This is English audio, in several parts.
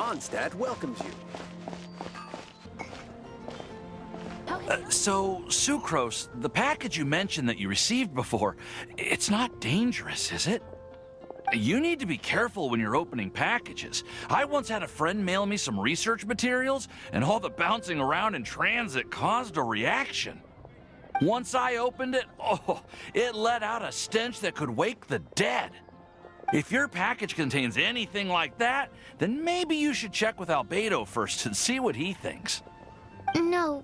Mondstadt welcomes you. So, Sucrose, the package you mentioned that you received before, it's not dangerous, is it? You need to be careful when you're opening packages. I once had a friend mail me some research materials, and all the bouncing around in transit caused a reaction. Once I opened it, it let out a stench that could wake the dead. If your package contains anything like that, then maybe you should check with Albedo first and see what he thinks. No,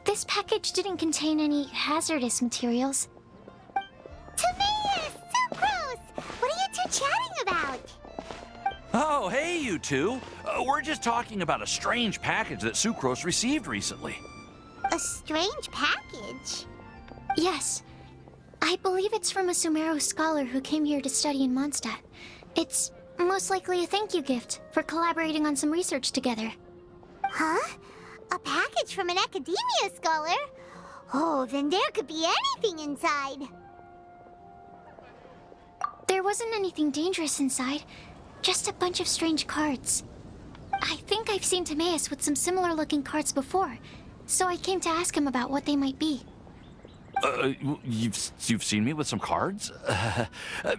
this package didn't contain any hazardous materials. Timaeus! Sucrose! What are you two chatting about? Oh, hey, you two. We're just talking about a strange package that Sucrose received recently. A strange package? Yes. I believe it's from a Sumeru scholar who came here to study in Mondstadt. It's most likely a thank you gift for collaborating on some research together. Huh? A package from an academia scholar? Oh, then there could be anything inside. There wasn't anything dangerous inside, just a bunch of strange cards. I think I've seen Timaeus with some similar looking cards before, so I came to ask him about what they might be. You've seen me with some cards?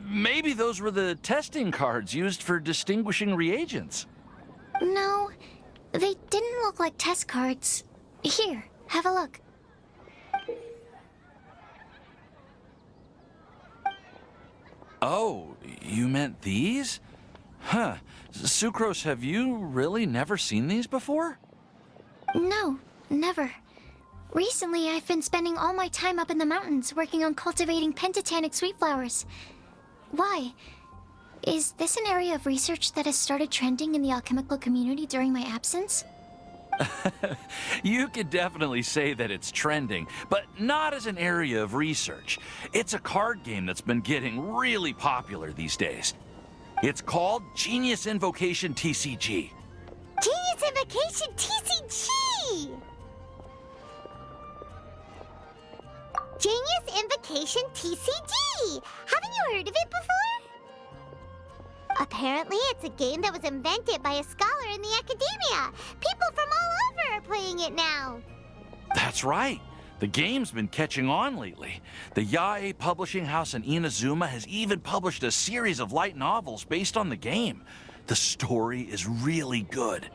Maybe those were the testing cards used for distinguishing reagents. No, they didn't look like test cards. Here, have a look. Oh, you meant these? Huh. Sucrose, have you really never seen these before? No, never. Recently, I've been spending all my time up in the mountains working on cultivating pentatonic sweet flowers. Why? Is this an area of research that has started trending in the alchemical community during my absence? You could definitely say that it's trending, but not as an area of research. It's a card game that's been getting really popular these days. It's called Genius Invocation TCG. Genius Invocation TCG! Genius Invocation TCG! Haven't you heard of it before? Apparently, it's a game that was invented by a scholar in the academia. People from all over are playing it now. That's right. The game's been catching on lately. The Yae publishing house in Inazuma has even published a series of light novels based on the game. The story is really good.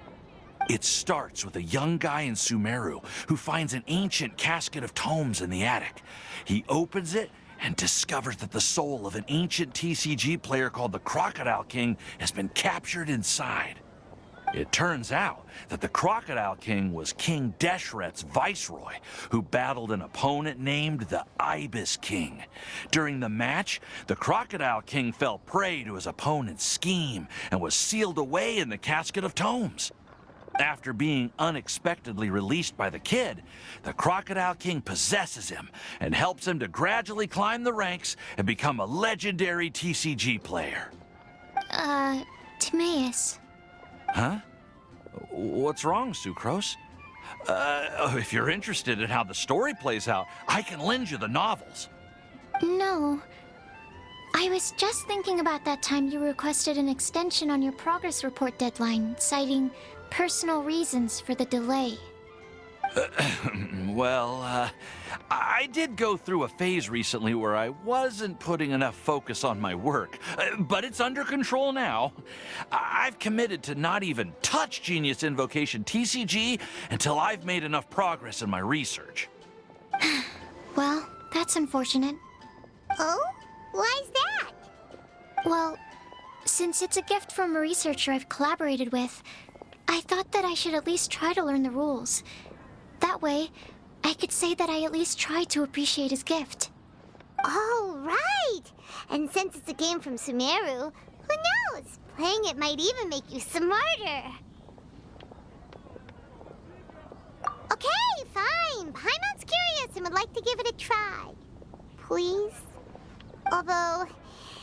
It starts with a young guy in Sumeru who finds an ancient casket of tomes in the attic. He opens it and discovers that the soul of an ancient TCG player called the Crocodile King has been captured inside. It turns out that the Crocodile King was King Deshret's viceroy, who battled an opponent named the Ibis King. During the match, the Crocodile King fell prey to his opponent's scheme and was sealed away in the casket of tomes. After being unexpectedly released by the kid, the Crocodile King possesses him and helps him to gradually climb the ranks and become a legendary TCG player. Timaeus. Huh? What's wrong, Sucrose? If you're interested in how the story plays out, I can lend you the novels. No. I was just thinking about that time you requested an extension on your progress report deadline, citing personal reasons for the delay. Well, I did go through a phase recently where I wasn't putting enough focus on my work, but it's under control now. I've committed to not even touch Genius Invocation TCG until I've made enough progress in my research. Well, that's unfortunate. Oh? Why's that? Well, since it's a gift from a researcher I've collaborated with, I thought that I should at least try to learn the rules. That way, I could say that I at least tried to appreciate his gift. Oh, right! And since it's a game from Sumeru, who knows? Playing it might even make you smarter. Okay, fine. Paimon's curious and would like to give it a try. Please? Although,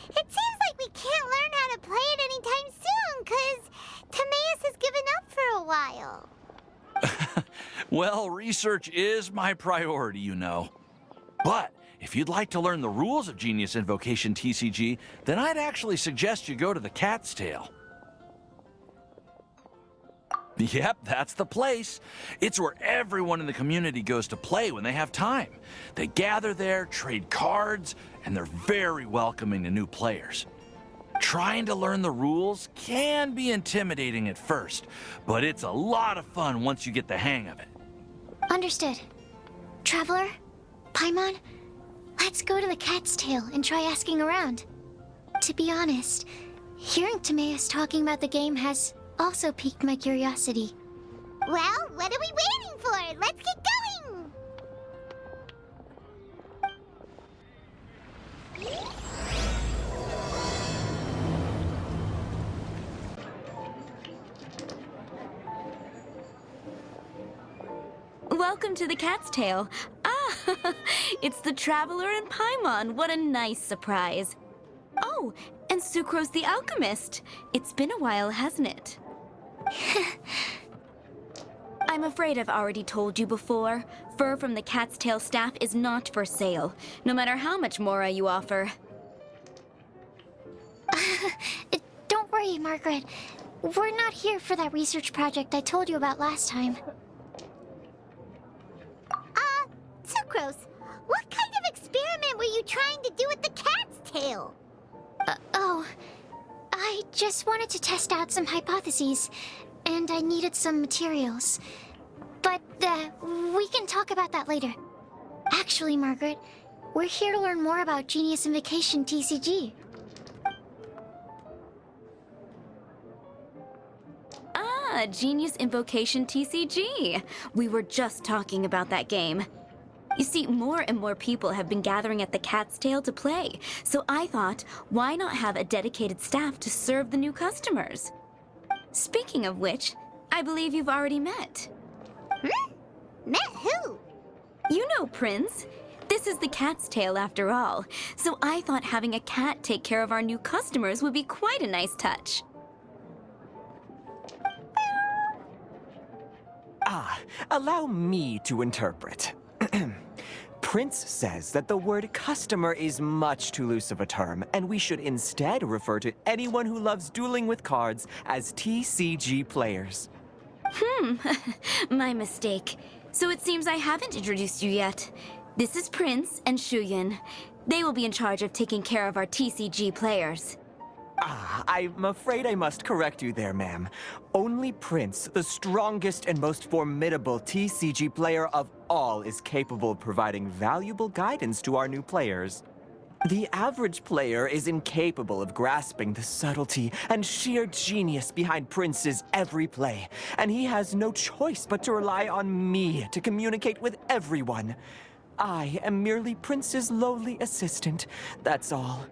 it seems like we can't learn how to play it anytime soon, 'cause Timaeus has given up for a while. Well, research is my priority, you know. But if you'd like to learn the rules of Genius Invocation TCG, then I'd actually suggest you go to the Cat's Tail. Yep, that's the place. It's where everyone in the community goes to play when they have time. They gather there, trade cards, and they're very welcoming to new players. Trying to learn the rules can be intimidating at first, but it's a lot of fun once you get the hang of it. Understood. Traveler? Paimon? Let's go to the Cat's Tail and try asking around. To be honest, hearing Timaeus talking about the game has also piqued my curiosity. Well, what are we waiting for? Let's get going! Welcome to the Cat's Tail. Ah, it's the Traveler and Paimon. What a nice surprise. Oh, and Sucrose the Alchemist. It's been a while, hasn't it? I'm afraid I've already told you before. Fur from the Cat's Tail staff is not for sale, no matter how much Mora you offer. Don't worry, Margaret. We're not here for that research project I told you about last time. Sucrose, what kind of experiment were you trying to do with the cat's tail? I just wanted to test out some hypotheses, and I needed some materials. But, we can talk about that later. Actually, Margaret, we're here to learn more about Genius Invocation TCG. Ah, Genius Invocation TCG. We were just talking about that game. You see, more and more people have been gathering at the Cat's Tail to play, so I thought, why not have a dedicated staff to serve the new customers? Speaking of which, I believe you've already met. Met who? You know Prince. This is the Cat's Tail after all, so I thought having a cat take care of our new customers would be quite a nice touch. Allow me to interpret. Prince says that the word customer is much too loose of a term, and we should instead refer to anyone who loves dueling with cards as TCG players. My mistake. So it seems I haven't introduced you yet. This is Prince and Shuyan. They will be in charge of taking care of our TCG players. I'm afraid I must correct you there, ma'am. Only Prince, the strongest and most formidable TCG player of all, is capable of providing valuable guidance to our new players. The average player is incapable of grasping the subtlety and sheer genius behind Prince's every play, and he has no choice but to rely on me to communicate with everyone. I am merely Prince's lowly assistant, that's all.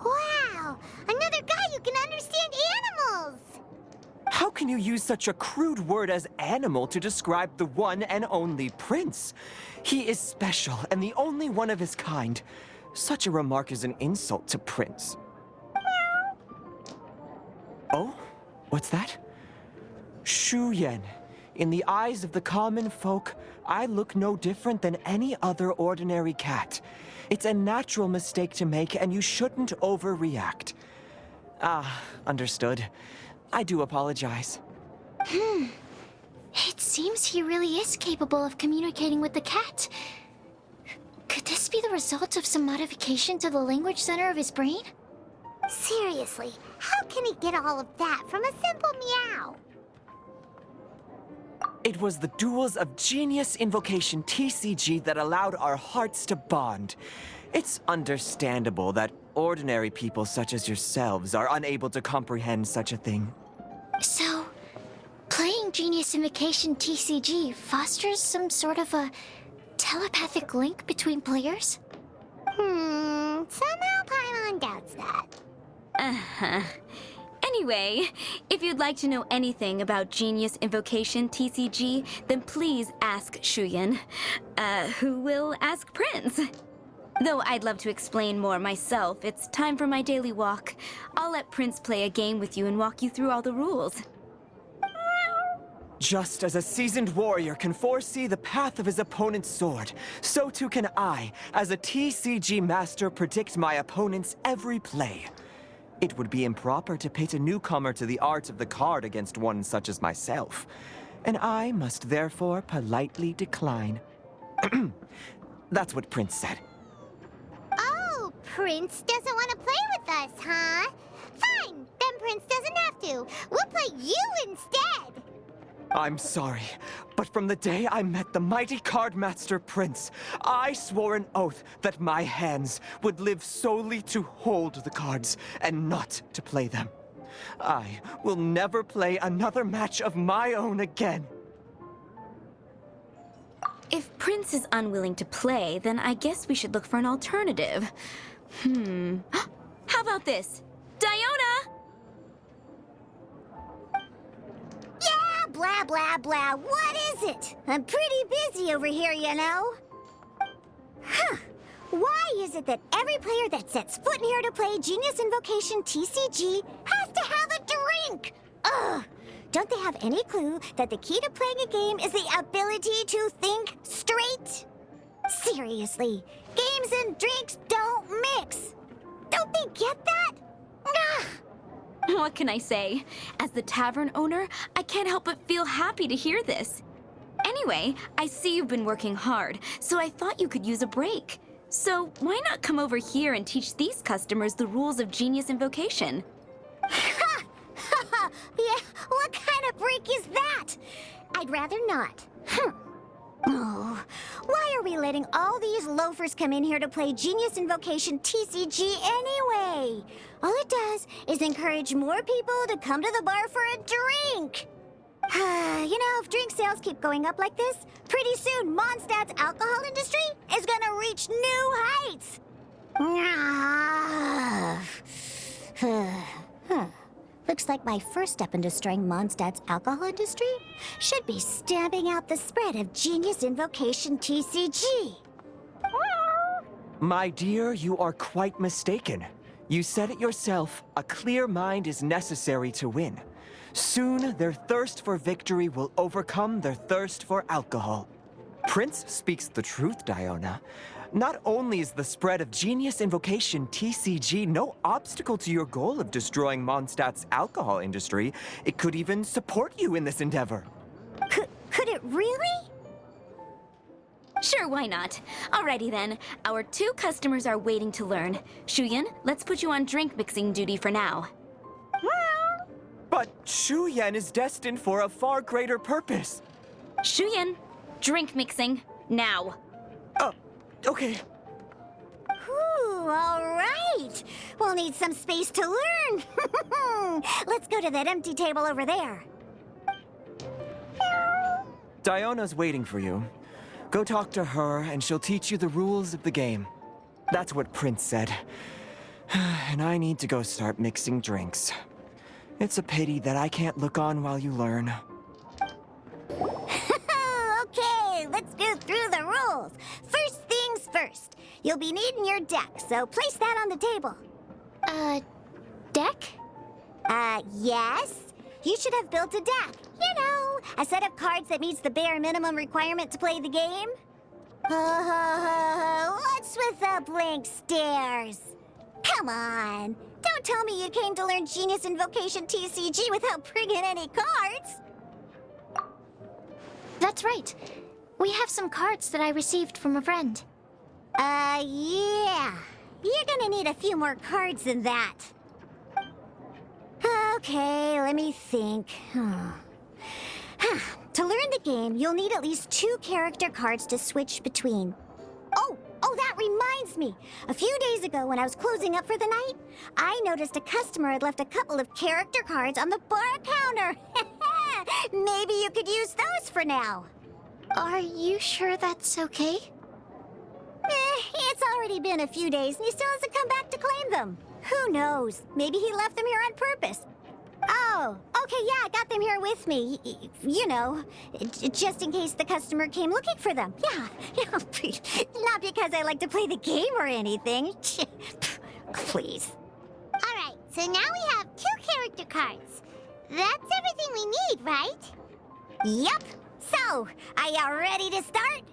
Wow! Another guy who can understand animals! How can you use such a crude word as animal to describe the one and only Prince? He is special and the only one of his kind. Such a remark is an insult to Prince. Oh? What's that? Shuyan. In the eyes of the common folk, I look no different than any other ordinary cat. It's a natural mistake to make, and you shouldn't overreact. Understood. I do apologize. It seems he really is capable of communicating with the cat. Could this be the result of some modification to the language center of his brain? Seriously, how can he get all of that from a simple meow? It was the duels of Genius Invocation TCG that allowed our hearts to bond. It's understandable that ordinary people such as yourselves are unable to comprehend such a thing. So, playing Genius Invocation TCG fosters some sort of a telepathic link between players? Somehow Paimon doubts that. Uh-huh. Anyway, if you'd like to know anything about Genius Invocation TCG, then please ask Shuyan, who will ask Prince. Though I'd love to explain more myself, it's time for my daily walk. I'll let Prince play a game with you and walk you through all the rules. Just as a seasoned warrior can foresee the path of his opponent's sword, so too can I, as a TCG master, predict my opponent's every play. It would be improper to pit a newcomer to the art of the card against one such as myself, and I must therefore politely decline. That's what Prince said. Oh, Prince doesn't want to play with us, huh? Fine, then Prince doesn't have to. We'll play you instead. I'm sorry, but from the day I met the mighty card master Prince, I swore an oath that my hands would live solely to hold the cards and not to play them. I will never play another match of my own again. If Prince is unwilling to play, then I guess we should look for an alternative. How about this? Diona! Yeah, blah, blah, blah. What is it? I'm pretty busy over here, you know. Huh. Why is it that every player that sets foot in here to play Genius Invocation TCG has to have a drink? Ugh! Don't they have any clue that the key to playing a game is the ability to think straight? Seriously, games and drinks don't mix. Don't they get that? Ugh. What can I say? As the tavern owner, I can't help but feel happy to hear this. Anyway, I see you've been working hard, so I thought you could use a break. So why not come over here and teach these customers the rules of Genius Invocation? Ha! Ha ha! Yeah, what kind of break is that? I'd rather not. Oh, why are we letting all these loafers come in here to play Genius Invocation TCG anyway? All it does is encourage more people to come to the bar for a drink. You know, if drink sales keep going up like this, pretty soon Mondstadt's alcohol industry is gonna reach new heights. Looks like my first step in destroying Mondstadt's alcohol industry should be stamping out the spread of Genius Invocation TCG. My dear, you are quite mistaken. You said it yourself, a clear mind is necessary to win. Soon, their thirst for victory will overcome their thirst for alcohol. Prince speaks the truth, Diona. Not only is the spread of Genius Invocation TCG no obstacle to your goal of destroying Mondstadt's alcohol industry, it could even support you in this endeavor. Could it really? Sure, why not? Alrighty then. Our 2 customers are waiting to learn. Shuyan, let's put you on drink mixing duty for now. But Shu Yan is destined for a far greater purpose. Shuyan, drink mixing, now. Okay. Ooh, all right. We'll need some space to learn. Let's go to that empty table over there. Diona's waiting for you. Go talk to her, and she'll teach you the rules of the game. That's what Prince said. And I need to go start mixing drinks. It's a pity that I can't look on while you learn. Okay, let's go through the rules. First things first. You'll be needing your deck, so place that on the table. Deck? Yes. You should have built a deck. You know, a set of cards that meets the bare minimum requirement to play the game. What's with the blank stares? Come on. Don't tell me you came to learn Genius Invocation TCG without bringing any cards. That's right. We have some cards that I received from a friend. Yeah. You're gonna need a few more cards than that. Okay, let me think. To learn the game, you'll need at least 2 character cards to switch between. Oh, that reminds me. A few days ago, when I was closing up for the night, I noticed a customer had left a couple of character cards on the bar counter. Maybe you could use those for now. Are you sure that's okay? It's already been a few days and he still hasn't come back to claim them. Who knows? Maybe he left them here on purpose. Oh, okay, yeah, I got them here with me. You know, just in case the customer came looking for them. Yeah, not because I like to play the game or anything. Please. All right, so now we have 2 character cards. That's everything we need, right? Yep. So, are you ready to start?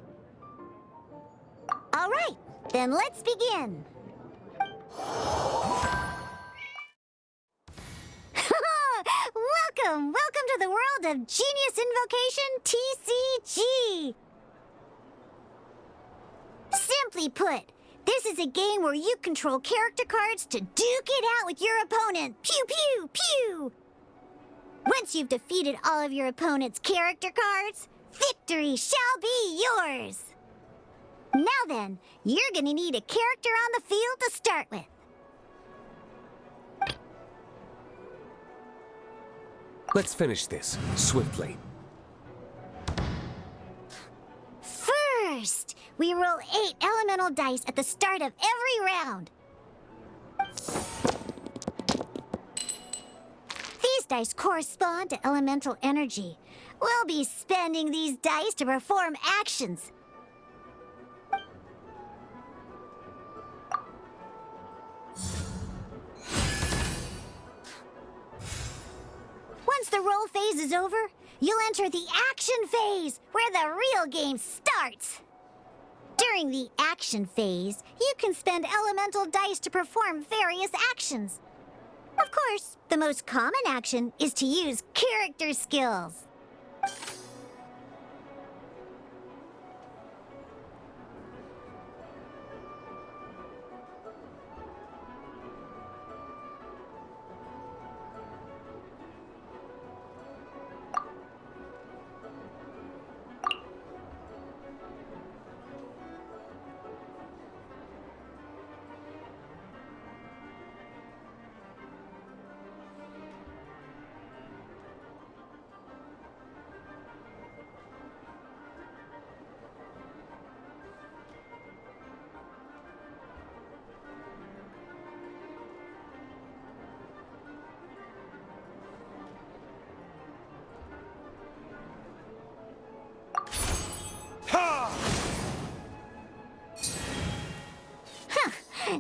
All right, then let's begin. to the world of Genius Invocation TCG! Simply put, this is a game where you control character cards to duke it out with your opponent. Pew, pew, pew! Once you've defeated all of your opponent's character cards, victory shall be yours! Now then, you're gonna need a character on the field to start with. Let's finish this, swiftly. First, we roll 8 elemental dice at the start of every round. These dice correspond to elemental energy. We'll be spending these dice to perform actions. Once the roll phase is over, you'll enter the action phase, where the real game starts. During the action phase, you can spend elemental dice to perform various actions. Of course, the most common action is to use character skills.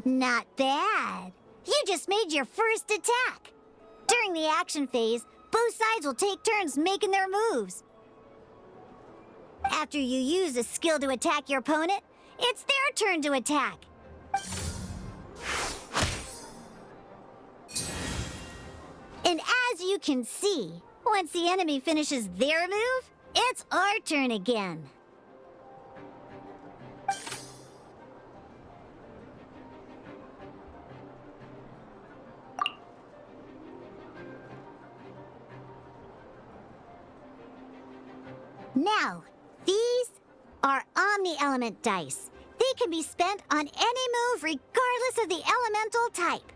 Not bad. You just made your first attack. During the action phase, both sides will take turns making their moves. After you use a skill to attack your opponent, it's their turn to attack. And as you can see, once the enemy finishes their move, it's our turn again. Now, these are Omni-Element dice. They can be spent on any move regardless of the elemental type.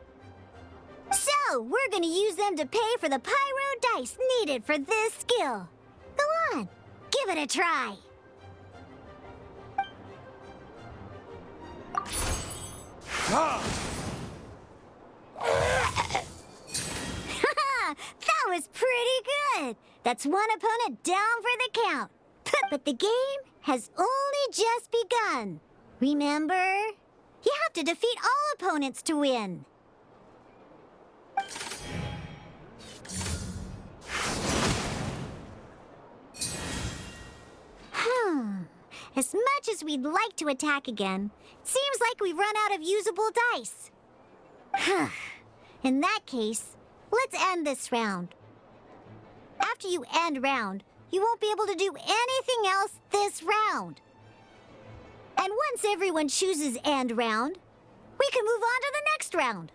So, we're gonna use them to pay for the pyro dice needed for this skill. Go on, give it a try. That was pretty good. That's one opponent down for the count. But the game has only just begun. Remember? You have to defeat all opponents to win. As much as we'd like to attack again, it seems like we've run out of usable dice. In that case, let's end this round. After you end round, you won't be able to do anything else this round. And once everyone chooses end round, we can move on to the next round.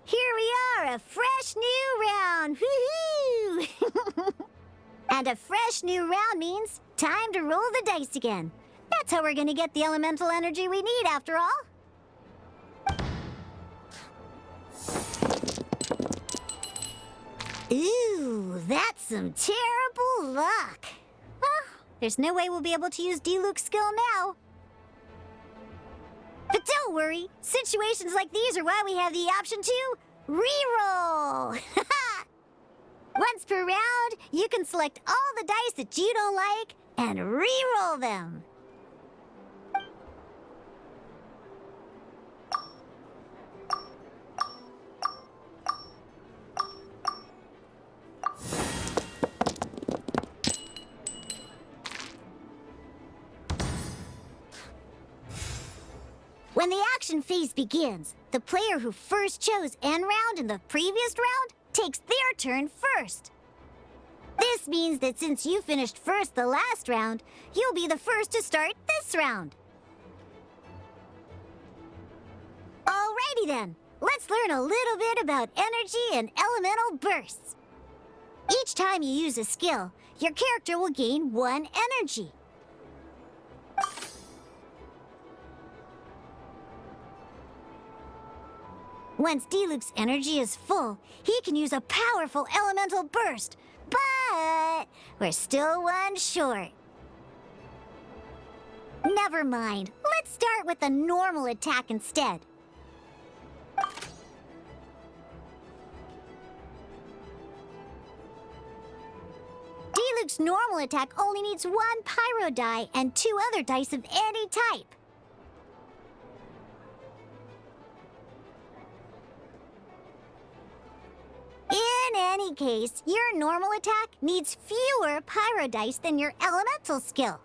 Here we are, a fresh new round! Woohoo! And a fresh new round means time to roll the dice again. That's how we're gonna get the elemental energy we need, after all. Ooh, that's some terrible luck. Well, there's no way we'll be able to use Diluc's skill now. But don't worry, situations like these are why we have the option to reroll. Once per round, you can select all the dice that you don't like and reroll them. When the action phase begins, the player who first chose end round in the previous round takes their turn first. This means that since you finished first the last round, you'll be the first to start this round. Alrighty then, let's learn a little bit about energy and elemental bursts. Each time you use a skill, your character will gain 1 energy. Once Diluc's energy is full, he can use a powerful elemental burst. But we're still 1 short. Never mind. Let's start with a normal attack instead. Diluc's normal attack only needs 1 pyro die and 2 other dice of any type. In any case, your normal attack needs fewer pyro dice than your elemental skill.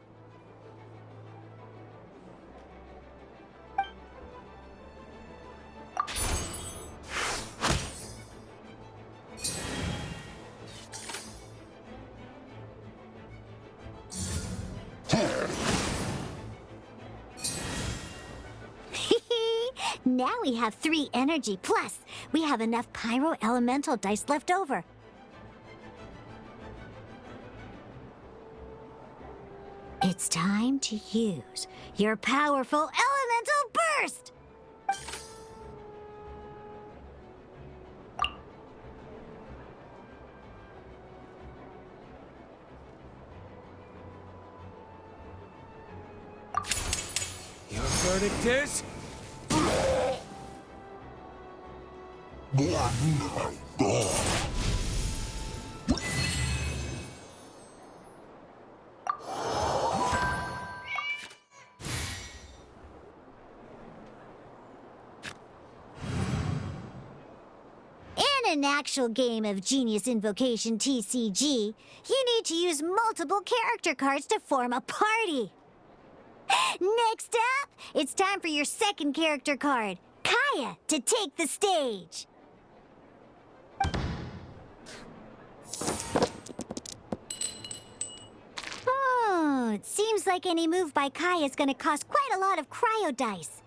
Now we have 3 energy, plus we have enough pyro elemental dice left over. It's time to use your powerful elemental burst! Your verdict is? In an actual game of Genius Invocation TCG, you need to use multiple character cards to form a party. Next up, it's time for your second character card, Kaya, to take the stage. Oh, it seems like any move by Kaya is going to cost quite a lot of cryo dice.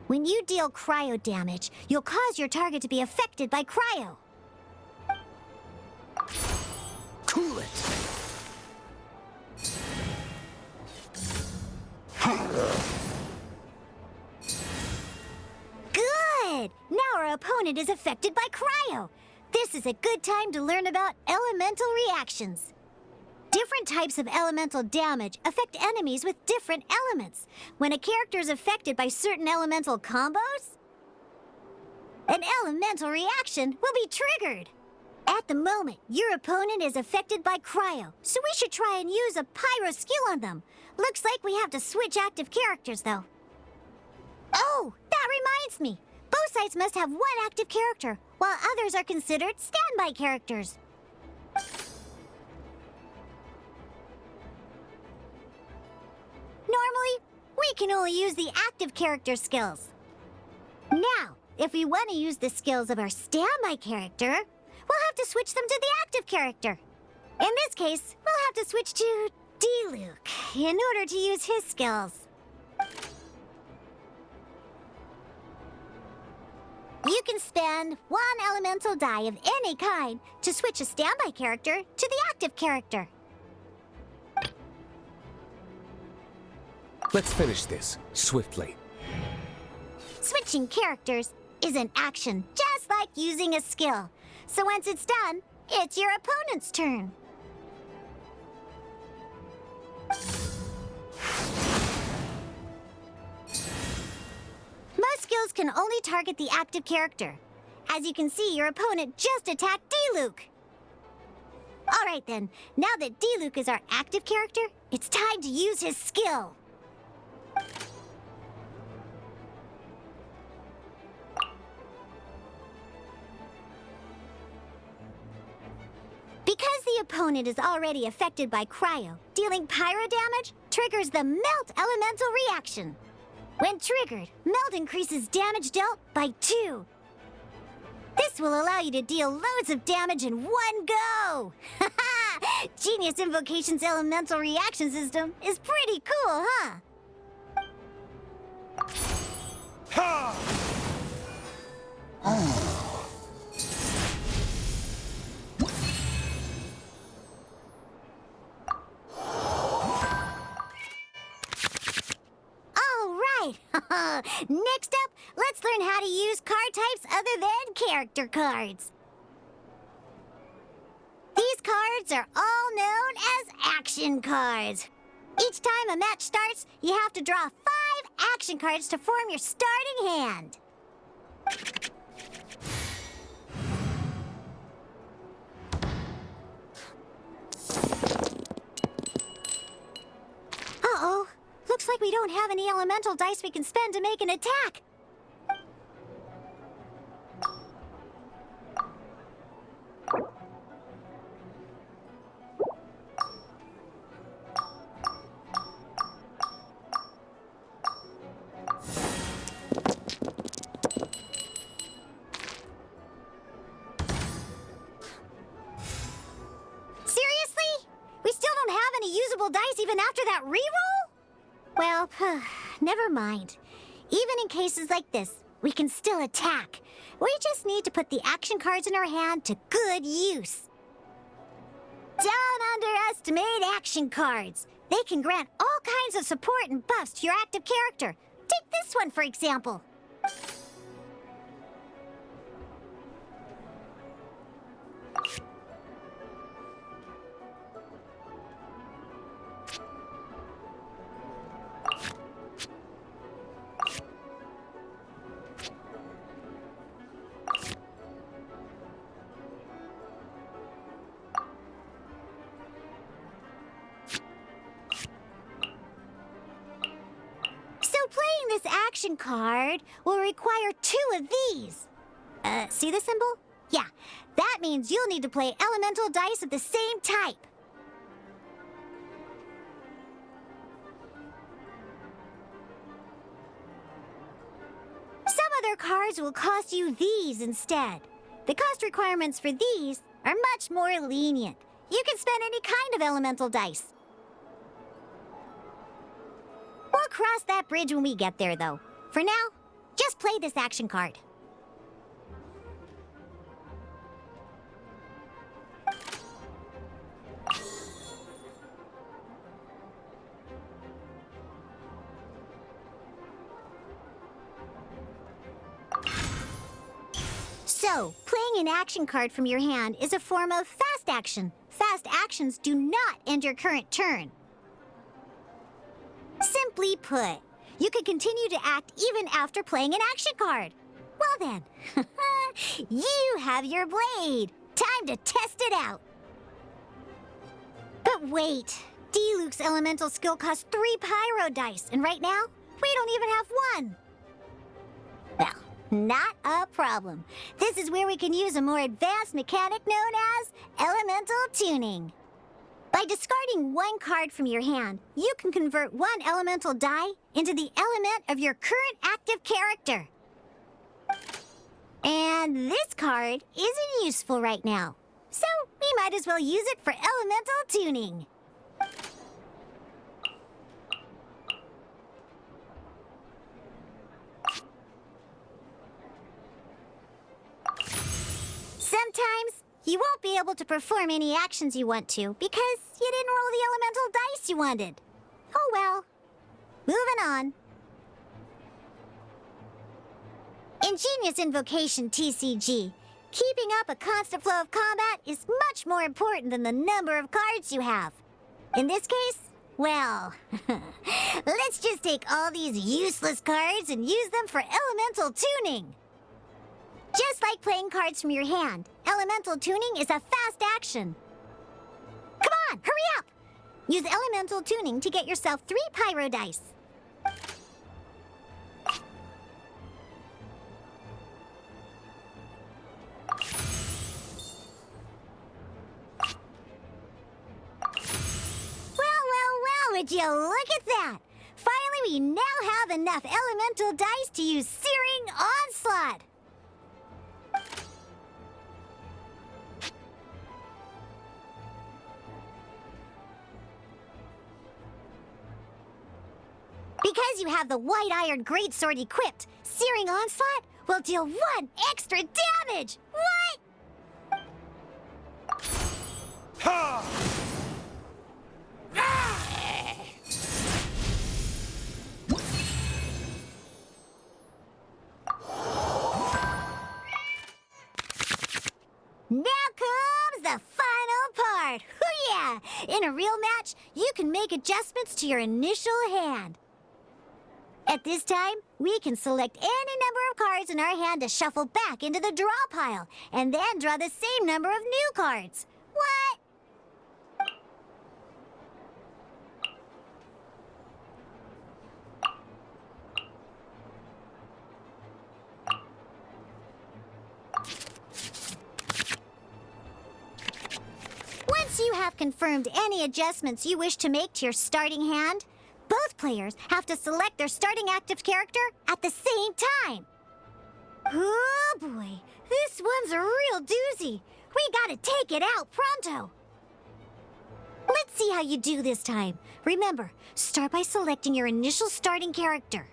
When you deal cryo damage, you'll cause your target to be affected by cryo. Cool it! Good! Now our opponent is affected by cryo. This is a good time to learn about elemental reactions. Different types of elemental damage affect enemies with different elements. When a character is affected by certain elemental combos, an elemental reaction will be triggered. At the moment, your opponent is affected by cryo, so we should try and use a pyro skill on them. Looks like we have to switch active characters, though. Oh, that reminds me. Both sides must have 1 active character, while others are considered standby characters. Normally, we can only use the active character skills. Now, if we want to use the skills of our standby character, we'll have to switch them to the active character. In this case, we'll have to switch to Diluc in order to use his skills. You can spend 1 elemental die of any kind to switch a standby character to the active character. Let's finish this swiftly. Switching characters is an action just like using a skill. So once it's done, it's your opponent's turn. Most skills can only target the active character. As you can see, your opponent just attacked D-Luke. Alright then, now that D-Luke is our active character, it's time to use his skill. Because the opponent is already affected by cryo, dealing pyro damage triggers the melt elemental reaction. When triggered, melt increases damage dealt by 2. This will allow you to deal loads of damage in one go! Genius Invocation's elemental reaction system is pretty cool, huh? Ha! All right! Next up, let's learn how to use card types other than character cards. These cards are all known as action cards. Each time a match starts, you have to draw 5 action cards to form your starting hand. Uh-oh. Looks like we don't have any elemental dice we can spend to make an attack. Seriously? We still don't have any usable dice even after that reroll? Well, never mind. Even in cases like this, we can still attack. We just need to put the action cards in our hand to good use. Don't underestimate action cards. They can grant all kinds of support and buffs to your active character. Take this one, for example. Playing this action card will require 2 of these. See the symbol? Yeah, that means you'll need to play elemental dice of the same type. Some other cards will cost you these instead. The cost requirements for these are much more lenient. You can spend any kind of elemental dice. We'll cross that bridge when we get there, though. For now, just play this action card. So, playing an action card from your hand is a form of fast action. Fast actions do not end your current turn. Simply put, you can continue to act even after playing an action card. Well then, you have your blade. Time to test it out. But wait, D-Luke's elemental skill costs 3 pyro dice, and right now, we don't even have 1. Well, not a problem. This is where we can use a more advanced mechanic known as elemental tuning. By discarding 1 card from your hand, you can convert 1 elemental die into the element of your current active character. And this card isn't useful right now, so we might as well use it for elemental tuning. Sometimes you won't be able to perform any actions you want to because you didn't roll the elemental dice you wanted. Oh well. Moving on. In Genius Invocation TCG, Keeping up a constant flow of combat is much more important than the number of cards you have. In this case, well, let's just take all these useless cards and use them for elemental tuning. Just like playing cards from your hand, elemental tuning is a fast action. Come on, hurry up! Use elemental tuning to get yourself 3 pyro dice. Would you look at that? Finally, we now have enough elemental dice to use Searing Onslaught. Because you have the White Iron Greatsword equipped, Searing Onslaught will deal 1 extra damage! What? Ha! Now comes the final part! Hoo-yeah! In a real match, you can make adjustments to your initial hand. At this time, we can select any number of cards in our hand to shuffle back into the draw pile, and then draw the same number of new cards. What? Once you have confirmed any adjustments you wish to make to your starting hand, both players have to select their starting active character at the same time. Oh boy, this one's a real doozy. We gotta take it out pronto. Let's see how you do this time. Remember, start by selecting your initial starting character.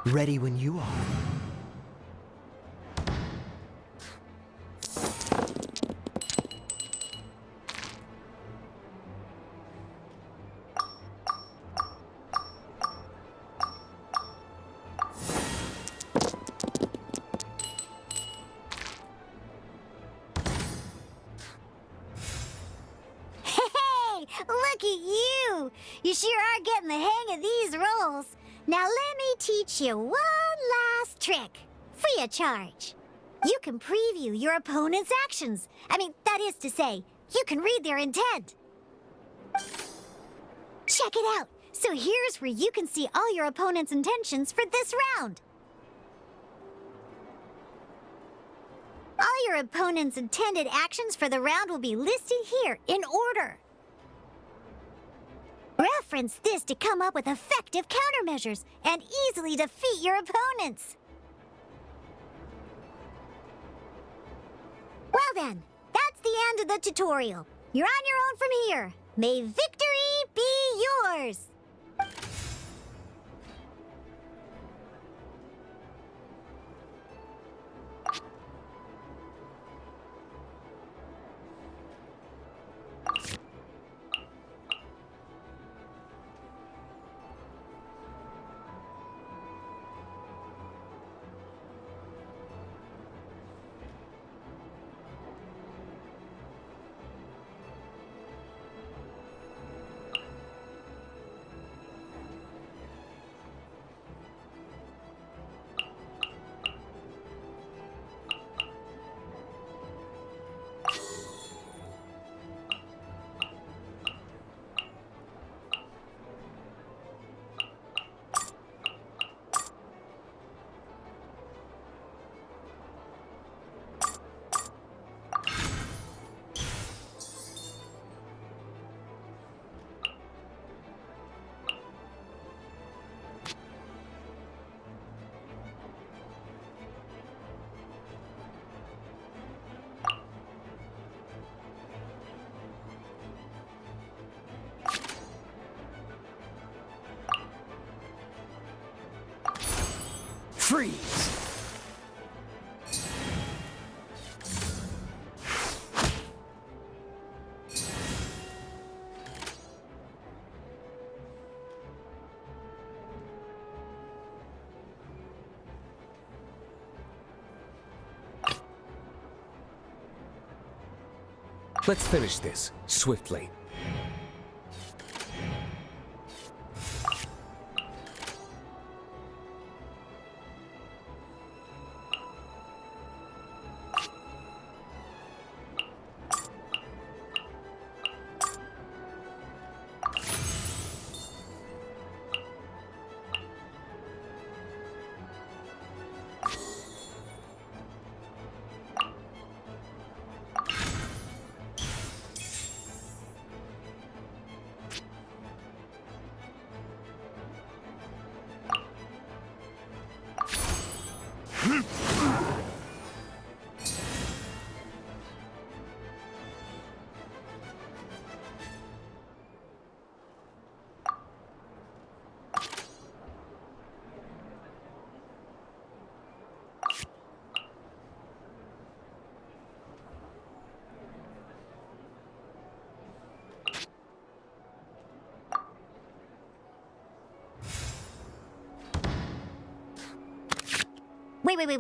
Ready when you are. Look at you! You sure are getting the hang of these rolls. Now let me teach you one last trick, free of charge. You can preview your opponent's actions. That is to say, you can read their intent. Check it out. So here's where you can see all your opponent's intentions for this round. All your opponent's intended actions for the round will be listed here in order. Reference this to come up with effective countermeasures and easily defeat your opponents. Well then, that's the end of the tutorial. You're on your own from here. May victory be yours! Freeze! Let's finish this, swiftly.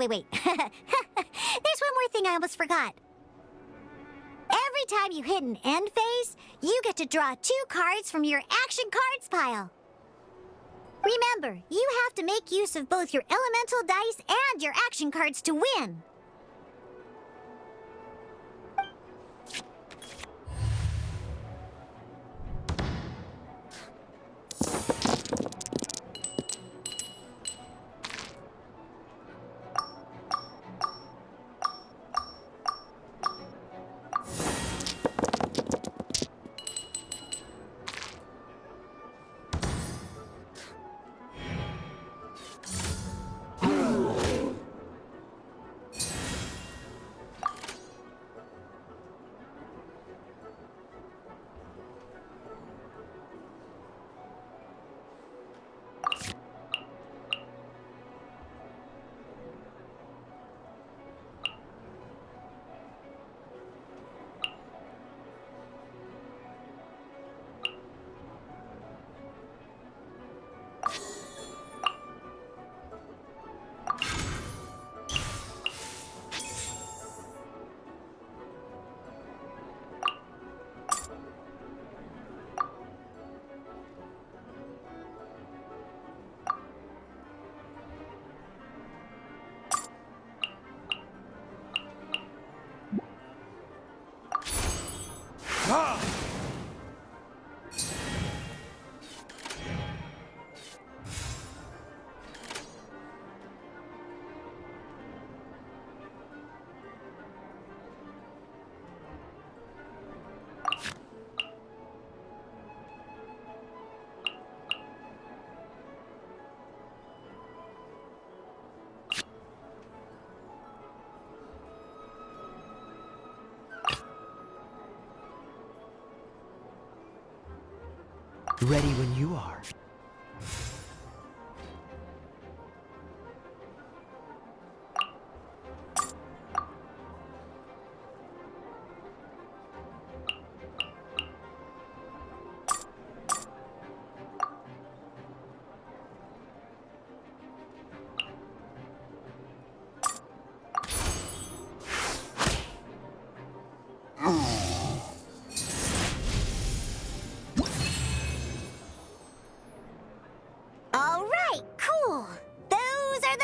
Wait. There's one more thing I almost forgot. Every time you hit an end phase, you get to draw 2 cards from your action cards pile. Remember, you have to make use of both your elemental dice and your action cards to win. Ready when you are.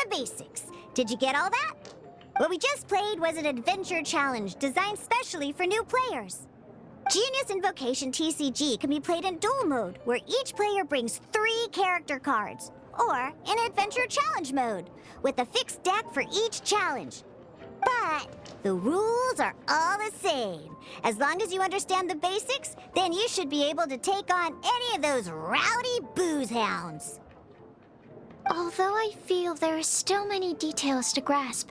Basics. Did you get all that? What we just played was an adventure challenge designed specially for new players. Genius Invocation TCG can be played in duel mode, where each player brings 3 character cards, or in adventure challenge mode, with a fixed deck for each challenge. But the rules are all the same. As long as you understand the basics, then you should be able to take on any of those rowdy booze hounds. Although I feel there are still many details to grasp,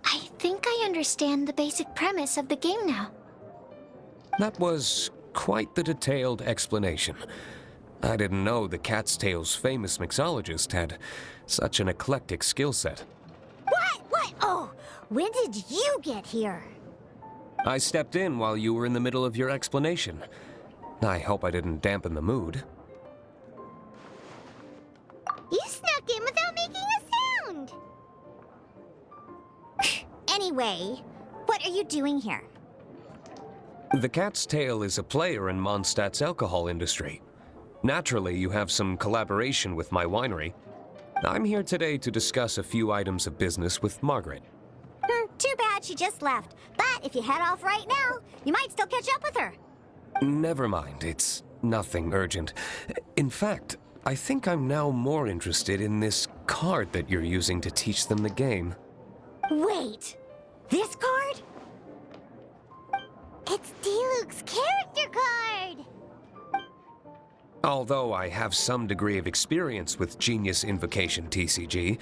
I think I understand the basic premise of the game now. That was quite the detailed explanation. I didn't know the Cat's Tale's famous mixologist had such an eclectic skill set. What? Oh, when did you get here? I stepped in while you were in the middle of your explanation. I hope I didn't dampen the mood. You snuck in without making a sound! Anyway, what are you doing here? The Cat's Tail is a player in Mondstadt's alcohol industry. Naturally, you have some collaboration with my winery. I'm here today to discuss a few items of business with Margaret. Too bad she just left. But if you head off right now, you might still catch up with her. Never mind, it's nothing urgent. In fact, I think I'm now more interested in this card that you're using to teach them the game. Wait, this card? It's D-Luke's character card! Although I have some degree of experience with Genius Invocation TCG,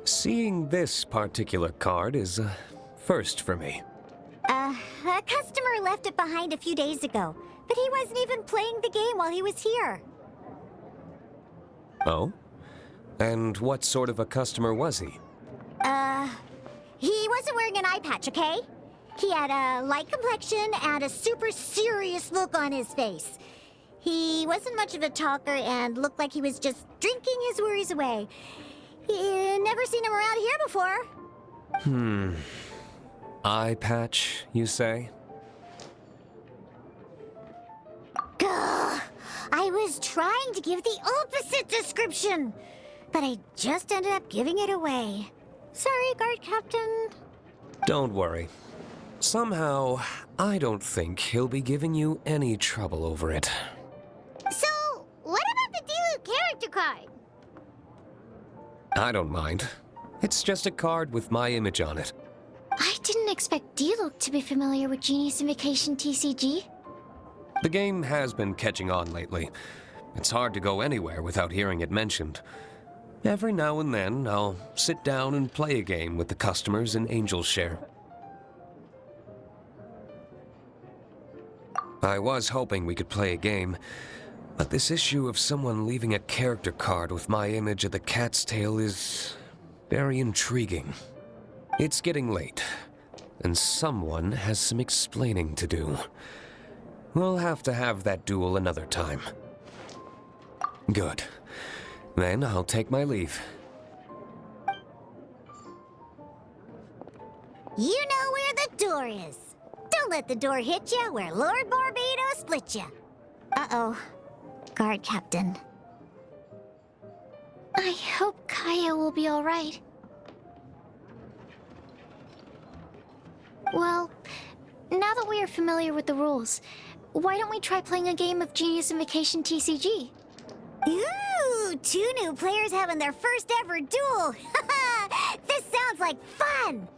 seeing this particular card is a first for me. A customer left it behind a few days ago, but he wasn't even playing the game while he was here. Oh? And what sort of a customer was he? He wasn't wearing an eye patch, okay? He had a light complexion and a super serious look on his face. He wasn't much of a talker and looked like he was just drinking his worries away. Never seen him around here before. Eye patch, you say? Gah! I was trying to give the opposite description, but I just ended up giving it away. Sorry, guard captain. Don't worry. Somehow, I don't think he'll be giving you any trouble over it. So, what about the D-Luke character card? I don't mind. It's just a card with my image on it. I didn't expect D-Luke to be familiar with Genius Invocation TCG. The game has been catching on lately. It's hard to go anywhere without hearing it mentioned. Every now and then, I'll sit down and play a game with the customers in Angel's Share. I was hoping we could play a game, but this issue of someone leaving a character card with my image of the Cat's Tail is very intriguing. It's getting late, and someone has some explaining to do. We'll have to have that duel another time. Good. Then I'll take my leave. You know where the door is. Don't let the door hit you where Lord Barbados split you. Uh-oh. Guard captain. I hope Kaya will be alright. Well, now that we are familiar with the rules, why don't we try playing a game of Genius Invocation TCG? Ooh, 2 new players having their first ever duel. This sounds like fun.